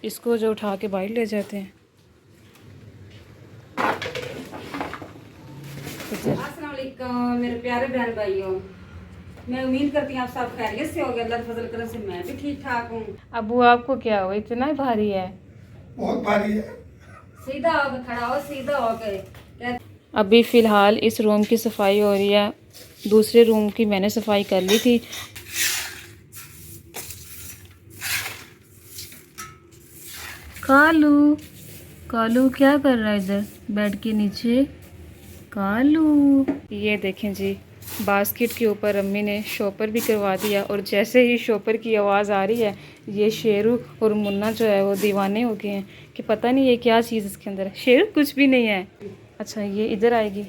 इसको जो उठा के बाहर ले जाते हैं। अस्सलाम वालेकुम मेरे प्यारे बहन भाइयों, मैं उम्मीद करती हूँ आप सब खैरियत से होंगे। अल्लाह फजल करम से मैं भी ठीक ठाक हूँ। अबू आपको क्या हो, इतना भारी है? बहुत भारी है। सीधा होकर खड़ा हो, सीधा होकर। अभी फ़िलहाल इस रूम की सफाई हो रही है। दूसरे रूम की मैंने सफाई कर ली थी। कालू, कालू क्या कर रहा है इधर बेड के नीचे? कालू, ये देखें जी, बास्केट के ऊपर अम्मी ने शॉपर भी करवा दिया। और जैसे ही शॉपर की आवाज़ आ रही है, ये शेरू और मुन्ना जो है वो दीवाने हो गए हैं कि पता नहीं ये क्या चीज़ इसके अंदर है। शेरू कुछ भी नहीं है। अच्छा, ये इधर आएगी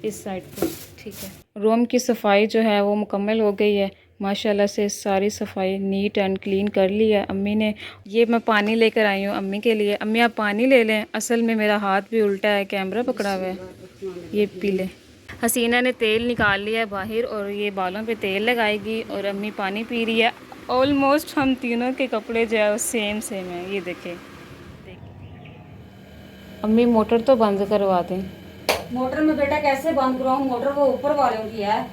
इस साइड पे, ठीक है। रूम की सफाई जो है वो मुकम्मल हो गई है माशाल्लाह से। सारी सफाई नीट एंड क्लीन कर ली है अम्मी ने। ये मैं पानी लेकर आई हूँ अम्मी के लिए। अम्मी आप पानी ले लें। असल में मेरा हाथ भी उल्टा है, कैमरा पकड़ा हुआ है। ये पी ले। हसीना ने तेल निकाल लिया है बाहर और ये बालों पे तेल लगाएगी और अम्मी पानी पी रही है। ऑलमोस्ट हम तीनों के कपड़े जो है वो सेम सेम है। ये देखें, अम्मी मोटर तो बंद करवा दें। मोटर में बेटा कैसे बंद कराऊँ? मोटर वो ऊपर वालों की है।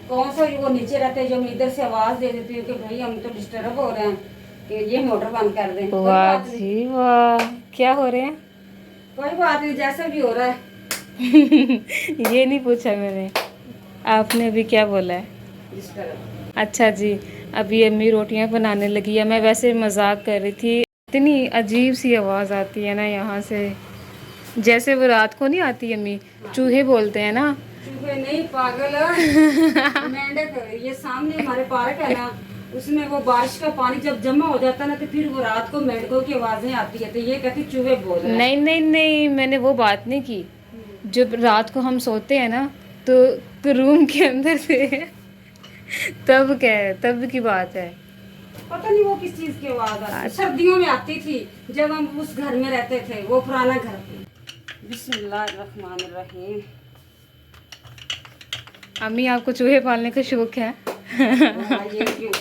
कौन सा वो नीचे रहते हैं जो मैं इधर से आवाज दे देती हूँ कि भाई हम तो डिस्टर्ब हो रहे हैं कि ये मोटर बंद कर दें। कोई वाह बात नहीं, जी वाह, क्या हो रहे हैं? कोई बात नहीं, जैसा भी हो रहा है। ये नहीं पूछा मैंने, आपने अभी क्या बोला है? डिस्टर्ब। अच्छा जी, अभी अम्मी रोटियां बनाने लगी है। मैं वैसे मजाक कर रही थी। इतनी अजीब सी आवाज़ आती है ना यहाँ से, जैसे वो रात को नहीं आती अम्मी, चूहे बोलते हैं ना। चूहे नहीं पागल, मेंढक। ये सामने हमारे पार्क है ना, उसमें वो बारिश का पानी जब जमा हो जाता है ना तो फिर वो रात को मेंढकों की आवाजें आती है, तो ये कहती चूहे बोल रहे हैं। नहीं नहीं नहीं, मैंने वो बात नहीं की। जब रात को हम सोते हैं ना तो रूम के अंदर से तब क्या है, तब की बात है। पता नहीं वो किस चीज की आवाज आती। सर्दियों में आती थी जब हम उस घर में रहते थे, वो पुराना घर। बिस्मिल्लाहिर्रहमानिर्रहीम। अम्मी आपको चूहे पालने का शौक है? ये क्यों?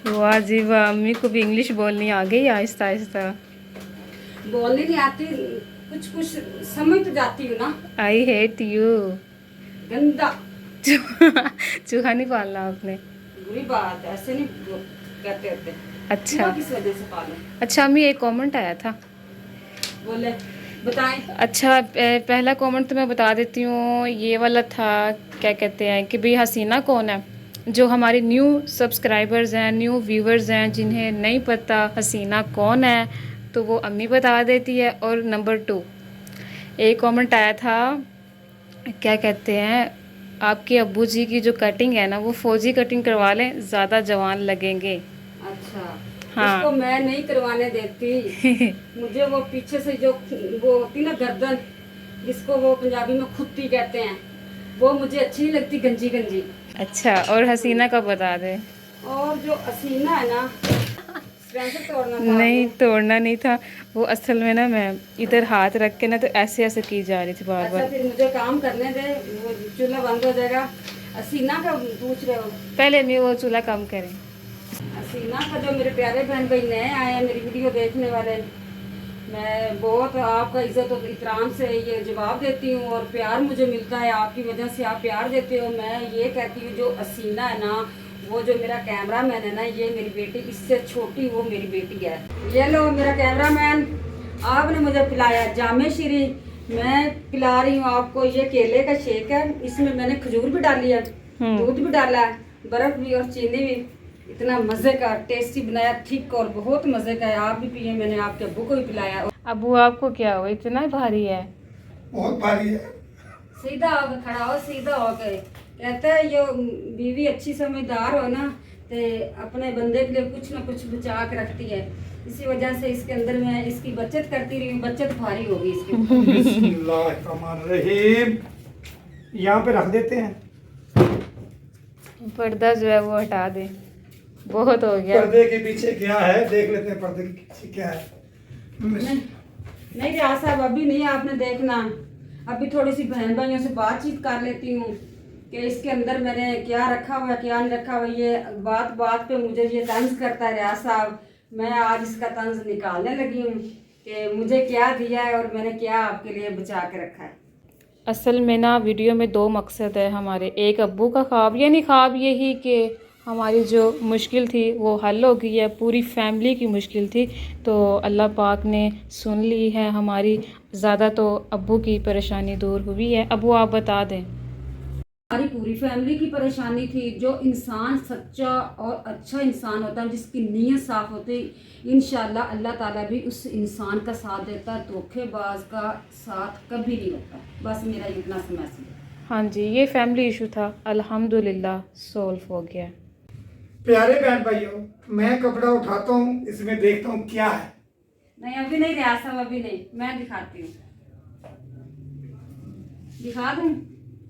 वाह जी वाह, अम्मी को भी इंग्लिश बोलनी आ गई आहिस्ता आहिस्ता। बोलने नहीं आती, कुछ कुछ समझ तो जाती हूँ ना। I hate you. गंदा चूहा नहीं पालना आपने? बुरी बात है, ऐसे नहीं कहते होते। अच्छा चूहा किस वजह से पाले? अच्छा अम्मी, एक कमेंट आया था। बोले, बताएं। अच्छा, पहला कमेंट तो मैं बता देती हूँ। ये वाला था, क्या कहते हैं कि भाई हसीना कौन है। जो हमारे न्यू सब्सक्राइबर्स हैं, न्यू व्यूवर्स हैं, जिन्हें नहीं पता हसीना कौन है, तो वो अम्मी बता देती है। और नंबर 2, एक कमेंट आया था, क्या कहते हैं, आपके अब्बू जी की जो कटिंग है ना वो फौजी कटिंग करवा लें, ज़्यादा जवान लगेंगे। अच्छा, हाँ। उसको मैं नहीं करवाने देती। मुझे वो पीछे से जो वो होती ना गर्दन, जिसको वो पंजाबी में खुत्ती कहते हैं, वो मुझे अच्छी नहीं लगती, गंजी गंजी। अच्छा, और हसीना का बता दे। और जो हसीना है ना, स्पेंसर तोड़ना था। नहीं, तोड़ना नहीं था वो। असल में ना मैं इधर हाथ रख के ना तो ऐसे ऐसे की जा रही थी बार अच्छा, बार। फिर मुझे काम करने दे, वो चूल्हा बंद हो जाएगा। हसीना का पूछ रहे हो? पहले मैं वो चूल्हा कम करें। हसीना का जो मेरे प्यारे बहन भाई नए आए हैं मेरी वीडियो देखने वाले, मैं बहुत आपका इज्जत और इकराम से ये जवाब देती हूँ और प्यार मुझे मिलता है आपकी वजह से, आप प्यार देते हो। मैं ये कहती हूँ जो हसीना है ना, वो जो मेरा कैमरामैन है ना, ये मेरी बेटी, इससे छोटी वो मेरी बेटी है। ये लो मेरा कैमरामैन, आपने मुझे पिलाया जामे शीरी, मैं पिला रही हूँ आपको ये केले का शेक है। इसमें मैंने खजूर भी डाली है, दूध भी डाला है, बर्फ भी और चीनी भी। इतना मजे का टेस्टी बनाया, ठीक और बहुत मजे का है। आप भी पिए, मैंने आपके अब्बू को भी पिलाया। अबू आपको क्या हो, इतना भारी है? बहुत भारी है। सीधा होकर खड़ा हो, सीधा होकर। कहते हैं जो बीवी अच्छी समझदार हो ना, तो अपने बंदे के लिए कुछ ना कुछ बचा के रखती है। इसी वजह से इसके अंदर मैं इसकी बचत करती रही हूँ, बचत भारी होगी इसकी। बिस्मिल्लाहिर्रहमानिर्रहीम। यहाँ पे रख देते हैं। पर्दा जो है वो हटा दे, बहुत हो गया। पर्दे के पीछे क्या है देख लेते हैं। पर्दे के पीछे क्या है? नहीं रियाज साहब, अभी नहीं आपने देखना, अभी थोड़ी सी बहन भाइयों से बातचीत कर लेती हूँ। कि इसके अंदर मैंने क्या रखा हुआ है क्या नहीं रखा हुआ। ये बात बात पे मुझे ये तंज करता है रियाज साहब। मैं आज इसका तंज निकालने लगी हूँ कि मुझे क्या दिया है और मैंने क्या आपके लिए बचा के रखा है। असल में ना वीडियो में दो मकसद है हमारे। एक अब्बू का ख्वाब, यानी ख्वाब यही कि हमारी जो मुश्किल थी वो हल हो गई है, पूरी फैमिली की मुश्किल थी तो अल्लाह पाक ने सुन ली है हमारी। ज़्यादा तो अब्बू की परेशानी दूर हुई है। अब्बू आप बता दें। हमारी पूरी फैमिली की परेशानी थी। जो इंसान सच्चा और अच्छा इंसान होता है, जिसकी नीयत साफ होती, इंशाल्लाह अल्लाह ताला भी उस इंसान का साथ देता है। धोखेबाज का साथ कभी नहीं होता। बस मेरा इतना सा मैसेज है। हाँ जी, ये फैमिली इशू था, अल्हम्दुलिल्लाह सॉल्व हो गया। प्यारे बहन भाइयों, मैं कपड़ा उठाता हूँ, इसमें देखता हूँ क्या है। नहीं अभी नहीं रियाज साहब, अभी नहीं, मैं दिखाती हूँ। दिखा दूँ?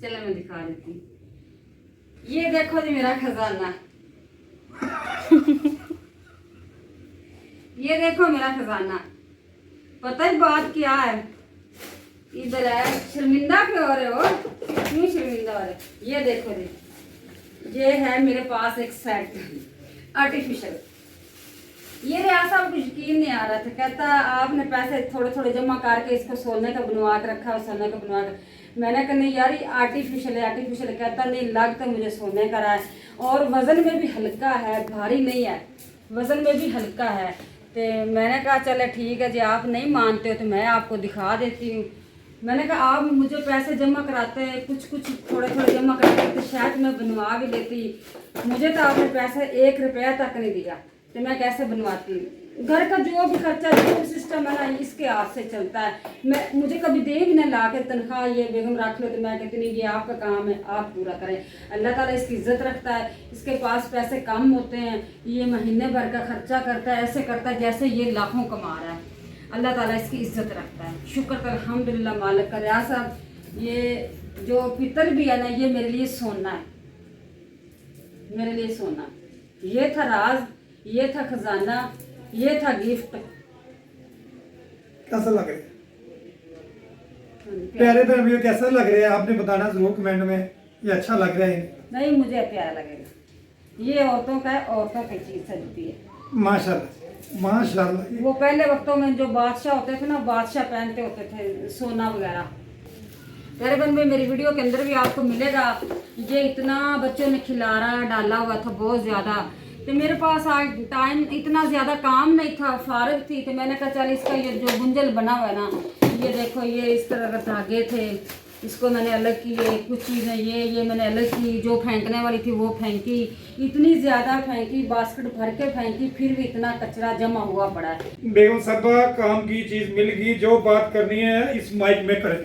चलो मैं दिखा देती हूँ। ये देखो जी मेरा खजाना। ये देखो मेरा खजाना। पता है बात क्या है? इधर है, शर्मिंदा क्यों हो रहे हो? क्यों शर्मिंदा हो रहे? ये देखो जी, ये है मेरे पास एक सेट आर्टिफिशियल। ये रियाज साहब को यकीन नहीं आ रहा था। कहता आपने पैसे थोड़े थोड़े जमा करके इसको सोने का बनवा के रखा है, सोने का बनवा कर। मैंने कहा नहीं यार, ये आर्टिफिशियल है, आर्टिफिशियल। कहता नहीं, लग तो मुझे सोने का रहा है और वजन में भी हल्का है, भारी नहीं है, वजन में भी हल्का है। तो मैंने कहा चलो ठीक है जी, आप नहीं मानते हो तो मैं आपको दिखा देती हूँ। मैंने कहा आप मुझे पैसे जमा कराते हैं, कुछ कुछ थोड़े थोड़े जमा कराते तो शायद मैं बनवा भी लेती। मुझे तो आपने पैसे 1 रुपया तक नहीं दिया तो मैं कैसे बनवाती? घर का जो भी खर्चा जो भी सिस्टम है ना, इसके हाथ से चलता है। मैं मुझे कभी दे भी ना ला के तनख्वाह, ये बेगम रख लो, तो मैं कहती नहीं, ये आपका काम है, आप पूरा करें। अल्लाह ताला इसकी इज्जत रखता है। इसके पास पैसे कम होते हैं, ये महीने भर का खर्चा करता है, ऐसे करता है जैसे ये लाखों कमा रहा है। अल्लाह ताला इसकी इज्जत रखता है। शुक्र कर अल्हम्दुलिल्लाह मालिक का। रियाज साहब, ये जो पितल भी है ना, ये मेरे लिए सोना है, मेरे लिए सोना। ये था राज, ये था खजाना, ये था गिफ्ट। कैसा लग रहा है प्यारे बहन भाइयों? कैसा लग रहा है आपने बताना जरूर कमेंट में। ये अच्छा लग रहा है? नहीं, मुझे प्यारा लगेगा। ये औरतों का है, औरतों की चीज सजती है। माशाल्लाह माशाल्लाह। वो पहले वक्तों में जो बादशाह होते थे ना, बादशाह पहनते होते थे सोना वगैरह। प्यारे बहन भाई, मेरी वीडियो के अंदर भी आपको मिलेगा। ये इतना बच्चों ने खिलारा डाला हुआ था, बहुत ज्यादा। तो मेरे पास आज टाइम, इतना ज़्यादा काम नहीं था, फारग थी। तो मैंने कहा चल इसका ये जो गुंजल बना हुआ है ना, ये देखो, ये इस तरह के धागे थे, इसको मैंने अलग किए। कुछ चीज़ें ये मैंने अलग की, जो फेंकने वाली थी वो फेंकी। इतनी ज़्यादा फेंकी, बास्केट भर के फेंकी, फिर भी इतना कचरा जमा हुआ पड़ा है। बेगम साहबा, काम की चीज मिल गई। जो बात करनी है इस माइक में करें।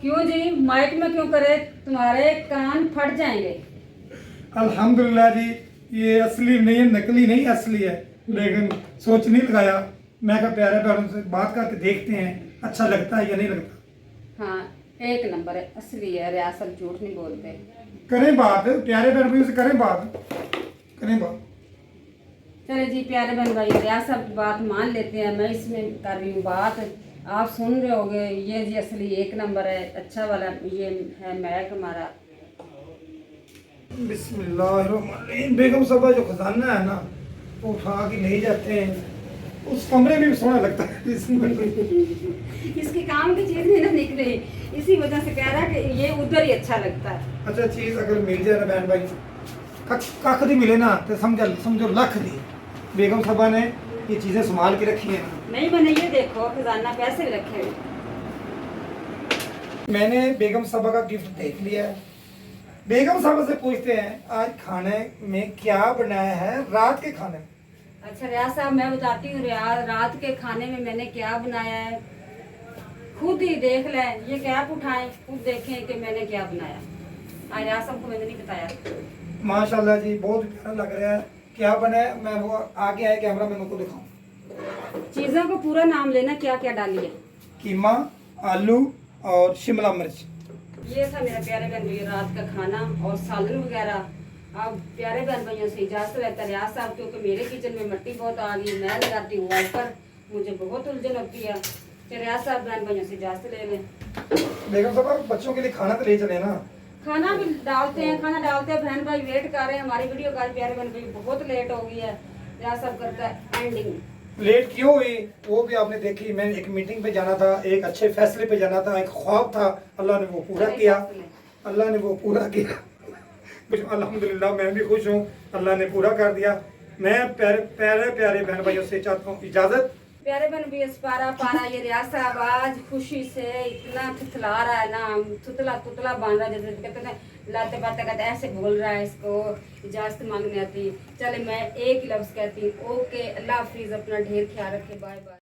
क्यों जी, माइक में क्यों करे? तुम्हारे कान फट जाएंगे। अल्हम्दुलिल्लाह जी, ये असली नहीं है, नकली नहीं, असली है। लेकिन सोच नहीं लगाया। मैं कहा प्यारे बहनों से बात करके देखते हैं अच्छा लगता है या नहीं लगता। हाँ, 1 नंबर है, असली है। रियासत झूठ नहीं बोलते। करें बात, प्यारे बहन भाइयों से करें बात, करें बात। चले जी प्यारे बहन भाई, रियासत बात मान लेते हैं। मैं इसमें कर रही हूँ बात, आप सुन रहे होगे। ये जी असली 1 नंबर है, अच्छा वाला। ये है मैक हमारा। बिस्मिल्लाहिर्रहमानिर्रहीम। बेगम साहबा, जो खजाना है ना, वो उठा के ले जाते हैं, उस कमरे में भी सोना लगता है इसमें। इसके काम की चीज नहीं ना निकली, इसी वजह से कह रहा है कि ये उधर ही अच्छा लगता है। अच्छा चीज अगर मिल जाए ना बहन भाई, कख दी मिले ना, तो समझो लख दी। बेगम साहबा ने ये चीजें संभाल के रखी हैं। नहीं मैंने ये देखो खजाना पैसे भी रखे हुए। मैंने बेगम साहबा का गिफ्ट देख लिया है। बेगम साहबा से पूछते हैं आज खाने में क्या बनाया है, रात के खाने में। अच्छा रियाज साहब, मैं बताती हूँ रात के खाने में मैंने क्या बनाया है। खुद ही देख लें, ये कैप उठाएं, खुद देखें कि मैंने क्या बनाया। आज रियाज साहब को मैंने नहीं बताया। माशाल्लाह जी, बहुत प्यारा लग रहा है। क्या बनाया, मैं वो आगे आए कैमरा में मुझको दिखाऊं। चीज़ों को पूरा नाम लेना, क्या क्या डाली है। कीमा, आलू और शिमला मिर्च। ये था मेरा प्यारे बहन भाई रात का खाना और सालन वगैरह। अब प्यारे बहन भाइयों से इजाजत रहता है रियाज साहब, क्योंकि मेरे किचन में मिट्टी बहुत आ गई, मैं लगाती हूँ वाइपर, मुझे बहुत उलझन होती है। तो रियाज साहब बहन भाइयों से इजाजत ले लें। बेगम साहब, बच्चों के लिए खाना तो ले चले ना, खाना भी डालते हैं, खाना डालते हैं, बहन भाई वेट कर रहे हैं हमारी वीडियो का। प्यारे बहन भाई बहुत लेट हो गई है, यह सब करता है एंडिंग। लेट क्यों हुई वो भी आपने देखी। मैं एक मीटिंग पे जाना था, एक अच्छे फैसले पे जाना था, एक ख्वाब था, अल्लाह ने वो पूरा किया, अल्लाह ने वो पूरा किया। कुछ अल्हम्दुलिल्लाह मैं भी खुश हूँ, अल्लाह ने पूरा कर दिया। मैं प्यारे प्यारे प्यारे बहन भाइयों से चाहता हूँ इजाज़त। प्यारे बहन भी इस पारा पारा ये रियाज साहब आज खुशी से इतना थुथला रहा है ना, थुतला तुतला बांध रहा है, जैसे कहते हैं लाते बातें कहते ऐसे बोल रहा है, इसको इजाजत मांगने आती। चले मैं एक ही लफ्ज़ कहती हूँ, ओके, अल्लाह हाफिज़, अपना ढेर ख्याल रखे, बाय बाय।